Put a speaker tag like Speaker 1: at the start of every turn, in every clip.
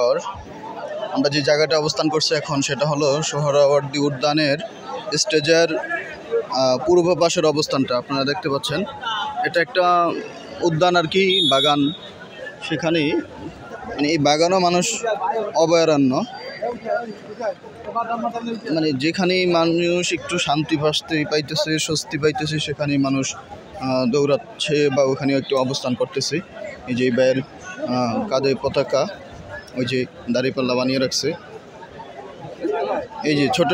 Speaker 1: আর আমরা যে জায়গাটা অবস্থান করছি এখন সেটা হলো সোহরাওয়ার্দী উদ্যানের স্টেজের পূর্ব পাশের অবস্থানটা আপনারা দেখতে পাচ্ছেন। এটা একটা উদ্যান আর কি, বাগান। সেখানে মানে এই বাগানও মানুষ অভয়ারণ্য, মানে যেখানেই মানুষ একটু শান্তি পাইতেছে, স্বস্তি পাইতেছে, সেখানেই মানুষ দৌড়াচ্ছে বা ওখানে একটু অবস্থান করতেছে। এই যে ভাইয়ের কাঁধে পতাকা, ওই যে দাঁড়িপাল্লা বানিয়ে রাখছে। এই যে ছোট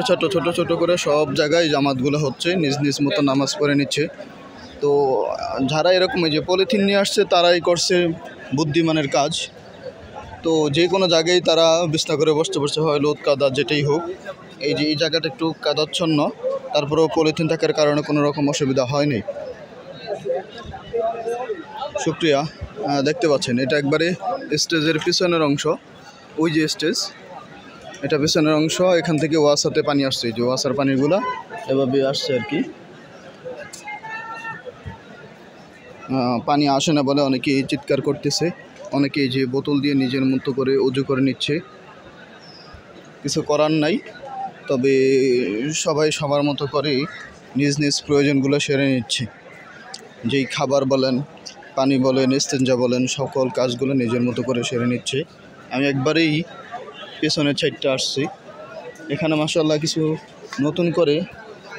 Speaker 1: ছোট করে সব জায়গায় জামাতগুলো হচ্ছে, নিজ নিজ মতো নামাজ পড়ে নিচ্ছে। তো যারা এরকম এই যে পলিথিন নিয়ে আসছে তারাই করছে বুদ্ধিমানের কাজ। তো যে কোনো জায়গায় তারা বিছনা করে বসতে হয়, লোদ কাদা যেটাই হোক। এই যে এই জায়গাটা একটু কাদাচ্ছন্ন, তারপরেও পলিথিন থাকার কারণে কোনো রকম অসুবিধা হয়নি। শুক্রিয়া। দেখতে পাচ্ছেন এটা একবারে স্টেজের পিছনের অংশ, ওই যে স্টেজ, এটা পিছনের অংশ। এখান থেকে ওয়াসাতে পানি আসছে, যে ওয়াসার পানিগুলো এভাবে আসছে আর কি। পানি আসে না বলে অনেকেই চিৎকার করতেছে, অনেকেই যে বোতল দিয়ে নিজের মতো করে উজু করে নিচ্ছে। কিছু করার নাই, তবে সবাই সবার মতো করে নিজ নিজ প্রয়োজনগুলো সেরে নিচ্ছে। যেই খাবার বলেন, পানি বলেন, ইস্তেঞ্জা বলেন, সকল কাজগুলো নিজের মতো করে সেরে নিচ্ছে। আমি একবারেই পেছনের সাইডটা আসছি। এখানে মাশাআল্লাহ কিছু নতুন করে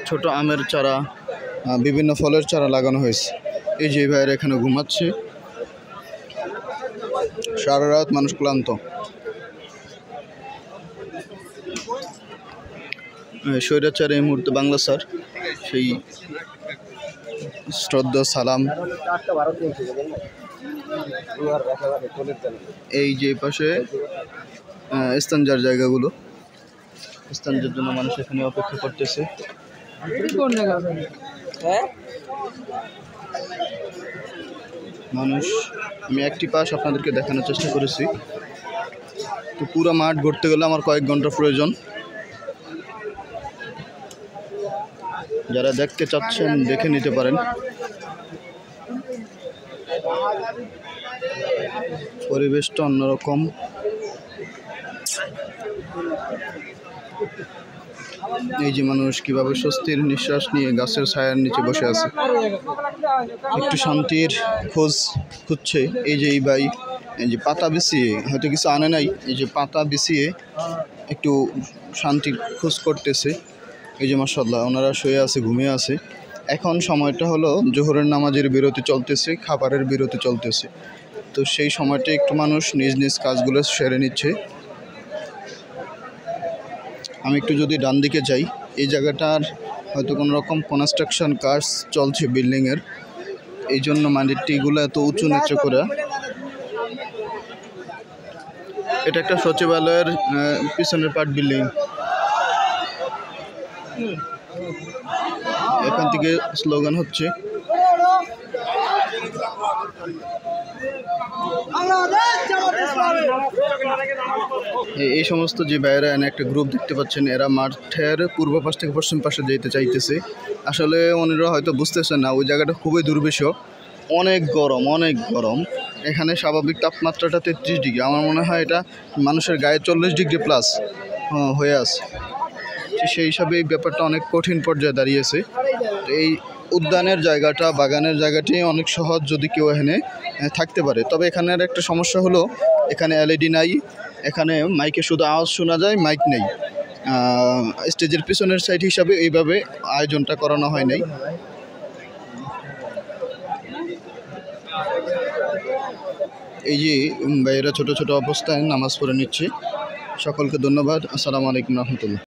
Speaker 1: ছোট আমের চারা, বিভিন্ন ফলের চারা লাগানো হয়েছে। এই যে ভাইয়ের এখানে ঘুমাচ্ছে, সারা রাত মানুষ ক্লান্ত। স্বৈরাচার এই মুহূর্তে বাংলা স্যার, সেই শ্রদ্ধা সালাম। এই যে পাশে ইস্তেঞ্জার জায়গাগুলো, ইস্তেঞ্জার জন্য মানুষ এখানে অপেক্ষা করতেছে। মানুষ, আমি একটি পাশ আপনাদেরকে দেখানোর চেষ্টা করেছি। তো পুরো মাঠ ঘুরতে গেলে আমার কয়েক ঘন্টা প্রয়োজন। যারা দেখতে চাচ্ছেন দেখে নিতে পারেন। পরিবেশটা অন্যরকম। এই যে মানুষ কিভাবে স্বস্তির নিঃশ্বাস নিয়ে গাছের ছায়ার নিচে বসে আছে, একটু শান্তির খুঁজছে। এই যে এই ভাই, এই যে পাতা বিছিয়ে, হয়তো কিছু আনে নাই, এই যে পাতা বিছিয়ে একটু শান্তি খোঁজ করতেছে। এই যে মাশাআল্লাহ, ওনারা শুয়ে আছে, ঘুমিয়ে আছে। এখন সময়টা হলো জোহরের নামাজের বিরতি চলতেছে, খাবারের বিরতি চলতেছে। তো সেই সময়টা একটু মানুষ নিজ নিজ কাজগুলো সেরে নিচ্ছে। আমি একটু যদি ডান দিকে যাই, এই জায়গাটার হয়তো কোনো রকম কনস্ট্রাকশন কাজ চলছে বিল্ডিংয়ের, এই জন্য মাটিগুলো এত উঁচু নিচু করে। এটা একটা সচিবালয়ের পিছনের পার্ট বিল্ডিং। এখান থেকে স্লোগান হচ্ছে। এই সমস্ত যে ভাইয়েরা এনে একটা গ্রুপ দেখতে পাচ্ছেন, এরা মাঠের পূর্ব পাশ থেকে পশ্চিম পাশে যেতে চাইতেছে। আসলে ওনারা হয়তো বুঝতেছেন না, ওই জায়গাটা খুবই দুর্বিষহ, অনেক গরম। এখানে স্বাভাবিক তাপমাত্রাটা 33 ডিগ্রি। আমার মনে হয় এটা মানুষের গায়ে 40 ডিগ্রি প্লাস হয়ে আছে। সেই হিসাবে এই ব্যাপারটা অনেক কঠিন পর্যায়ে দাঁড়িয়েছে। এই উদ্যানের জায়গাটা, বাগানের জায়গাটি অনেক সহজ যদি কেউ এখানে থাকতে পারে। তবে এখানের একটা সমস্যা হলো, এখানে এলইডি নাই, এখানে মাইকে শুধু আওয়াজ শোনা যায়, মাইক নেই। স্টেজের পিছনের সাইড হিসাবে এইভাবে আয়োজনটা করানো হয় নাই। এই যে ভাইয়েরা ছোট ছোট অবস্থায় নামাজ পড়ে নিচ্ছে। সকলকে ধন্যবাদ। আসসালামু আলাইকুম রহমতুল্লাহ।